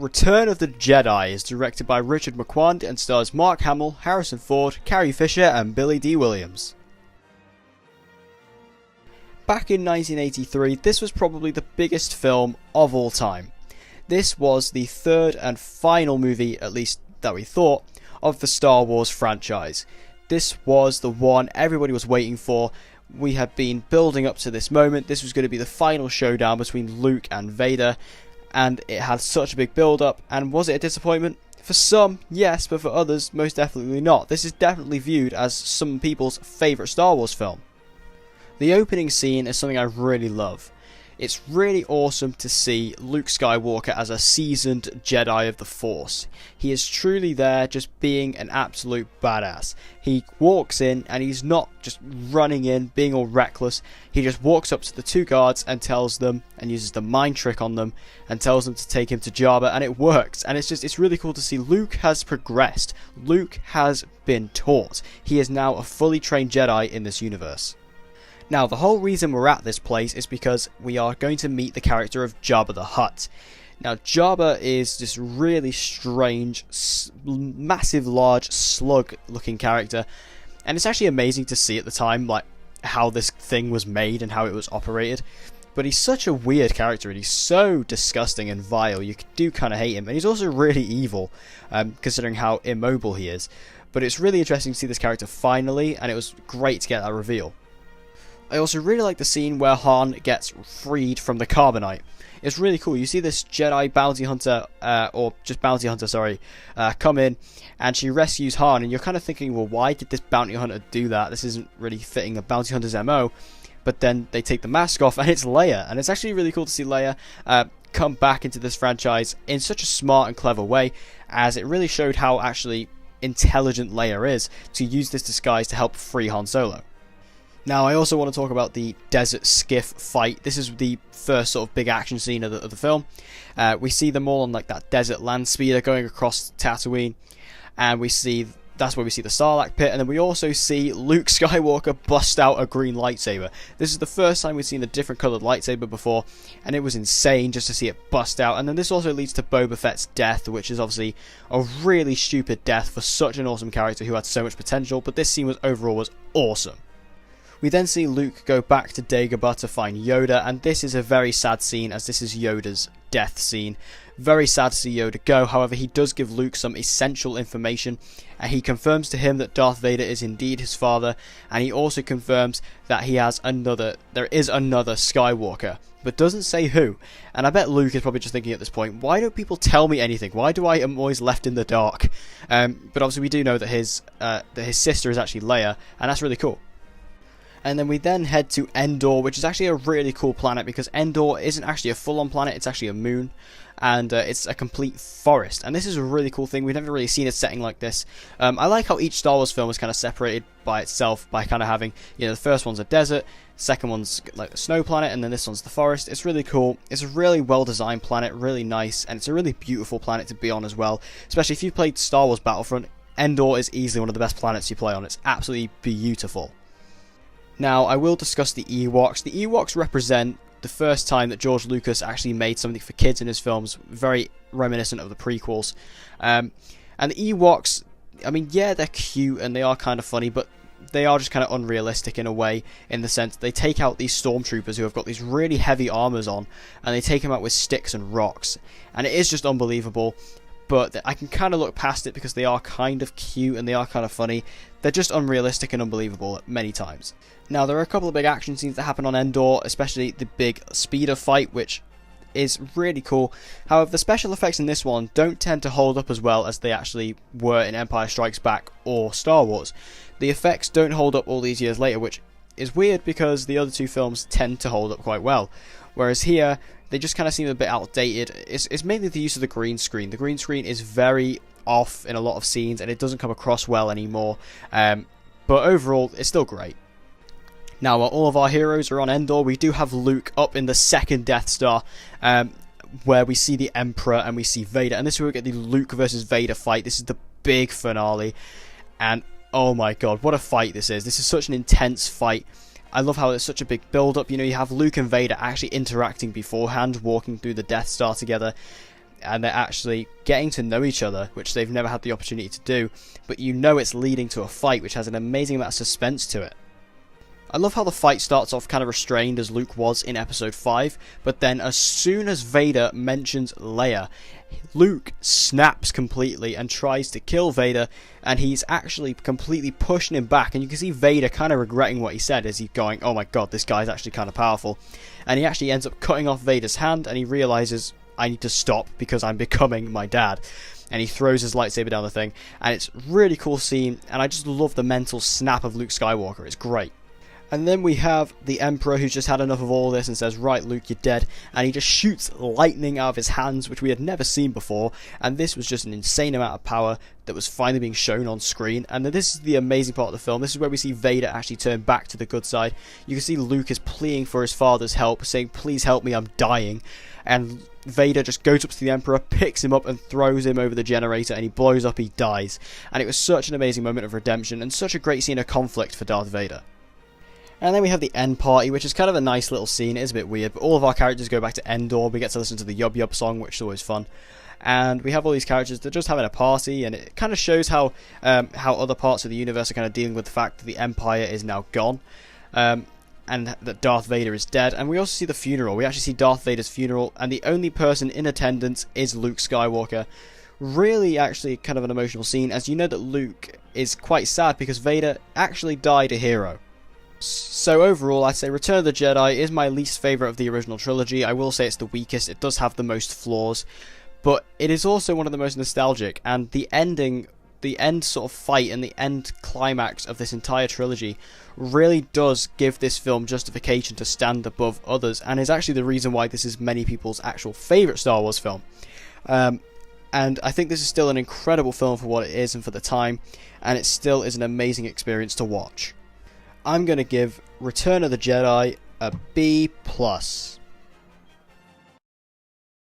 Return of the Jedi is directed by Richard McQuand and stars Mark Hamill, Harrison Ford, Carrie Fisher and Billy Dee Williams. Back in 1983, this was probably the biggest film of all time. This was the third and final movie, at least that we thought, of the Star Wars franchise. This was the one everybody was waiting for. We had been building up to this moment. This was going to be the final showdown between Luke and Vader, and it had such a big build up. And was it a disappointment? For some, yes, but for others, most definitely not. This is definitely viewed as some people's favourite Star Wars film. The opening scene is something I really love. It's really awesome to see Luke Skywalker as a seasoned Jedi of the Force. He is truly there just being an absolute badass. He walks in and he's not just running in, being all reckless. He just walks up to the two guards and tells them, and uses the mind trick on them, and tells them to take him to Jabba, and it works. And it's really cool to see Luke has progressed. Luke has been taught. He is now a fully trained Jedi in this universe. Now, the whole reason we're at this place is because we are going to meet the character of Jabba the Hutt. Now, Jabba is this really strange, massive, large, slug-looking character, and it's actually amazing to see at the time, like, how this thing was made and how it was operated. But he's such a weird character, and he's so disgusting and vile, you do kind of hate him. And he's also really evil, considering how immobile he is. But it's really interesting to see this character finally, and it was great to get that reveal. I also really like the scene where Han gets freed from the carbonite. It's really cool. You see this Jedi bounty hunter, come in, and she rescues Han, and you're kind of thinking, well, why did this bounty hunter do that? This isn't really fitting a bounty hunter's MO. But then they take the mask off, and it's Leia, and it's actually really cool to see Leia come back into this franchise in such a smart and clever way, as it really showed how actually intelligent Leia is to use this disguise to help free Han Solo. Now, I also want to talk about the desert skiff fight. This is the first sort of big action scene of the film. We see them all on like that desert land speeder going across Tatooine, and that's where we see the Sarlacc pit, and then we also see Luke Skywalker bust out a green lightsaber. This is the first time we've seen a different coloured lightsaber before, and it was insane just to see it bust out. And then this also leads to Boba Fett's death, which is obviously a really stupid death for such an awesome character who had so much potential, but this scene overall was awesome. We then see Luke go back to Dagobah to find Yoda, and this is a very sad scene as this is Yoda's death scene. Very sad to see Yoda go, however he does give Luke some essential information, and he confirms to him that Darth Vader is indeed his father, and he also confirms that there is another Skywalker, but doesn't say who. And I bet Luke is probably just thinking at this point, why don't people tell me anything? Why do I am always left in the dark? But obviously we do know that his sister is actually Leia, and that's really cool. And then we head to Endor, which is actually a really cool planet because Endor isn't actually a full-on planet, it's actually a moon, and it's a complete forest. And this is a really cool thing. We've never really seen a setting like this. I like how each Star Wars film is kind of separated by itself by kind of having, the first one's a desert, second one's like a snow planet, and then this one's the forest. It's really cool. It's a really well-designed planet, really nice, and it's a really beautiful planet to be on as well. Especially if you've played Star Wars Battlefront, Endor is easily one of the best planets you play on. It's absolutely beautiful. Now, I will discuss the Ewoks. The Ewoks represent the first time that George Lucas actually made something for kids in his films, very reminiscent of the prequels. And the Ewoks, I mean, yeah, they're cute and they are kind of funny, but they are just kind of unrealistic in a way, in the sense they take out these stormtroopers who have got these really heavy armors on, and they take them out with sticks and rocks. And it is just unbelievable. But I can kind of look past it because they are kind of cute and they are kind of funny. They're just unrealistic and unbelievable many times. Now, there are a couple of big action scenes that happen on Endor, especially the big speeder fight, which is really cool. However, the special effects in this one don't tend to hold up as well as they actually were in Empire Strikes Back or Star Wars. The effects don't hold up all these years later, which is weird because the other two films tend to hold up quite well. Whereas here, they just kind of seem a bit outdated. It's mainly the use of the green screen. The green screen is very off in a lot of scenes and it doesn't come across well anymore. But overall, it's still great. Now, while all of our heroes are on Endor, we do have Luke up in the second Death Star, where we see the Emperor and we see Vader. And this is where we get the Luke versus Vader fight. This is the big finale. And oh my god, what a fight this is. This is such an intense fight. I love how it's such a big build-up. You have Luke and Vader actually interacting beforehand, walking through the Death Star together. and they're actually getting to know each other, which they've never had the opportunity to do, but you know it's leading to a fight which has an amazing amount of suspense to it. I love how the fight starts off kind of restrained as Luke was in episode 5, but then as soon as Vader mentions Leia, Luke snaps completely and tries to kill Vader, and he's actually completely pushing him back, and you can see Vader kind of regretting what he said as he's going, oh my god, this guy's actually kind of powerful, and he actually ends up cutting off Vader's hand, and he realizes, I need to stop because I'm becoming my dad. And he throws his lightsaber down the thing, and it's a really cool scene, and I just love the mental snap of Luke Skywalker. It's great. And then we have the Emperor, who's just had enough of all this and says, right, Luke, you're dead. And he just shoots lightning out of his hands, which we had never seen before. And this was just an insane amount of power that was finally being shown on screen. And this is the amazing part of the film. This is where we see Vader actually turn back to the good side. You can see Luke is pleading for his father's help, saying, please help me, I'm dying. And Vader just goes up to the Emperor, picks him up and throws him over the generator, and he blows up, he dies. And it was such an amazing moment of redemption and such a great scene of conflict for Darth Vader. And then we have the end party, which is kind of a nice little scene. It is a bit weird, but all of our characters go back to Endor. We get to listen to the Yub Yub song, which is always fun. And we have all these characters that are just having a party, and it kind of shows how other parts of the universe are kind of dealing with the fact that the Empire is now gone, and that Darth Vader is dead. And we also see the funeral. We actually see Darth Vader's funeral, and the only person in attendance is Luke Skywalker. Really, actually, kind of an emotional scene, as you know that Luke is quite sad because Vader actually died a hero. So overall, I'd say Return of the Jedi is my least favourite of the original trilogy. I will say it's the weakest, it does have the most flaws, but it is also one of the most nostalgic, and the end sort of fight and the end climax of this entire trilogy really does give this film justification to stand above others, and is actually the reason why this is many people's actual favourite Star Wars film. And I think this is still an incredible film for what it is and for the time, and it still is an amazing experience to watch. I'm going to give Return of the Jedi a B+.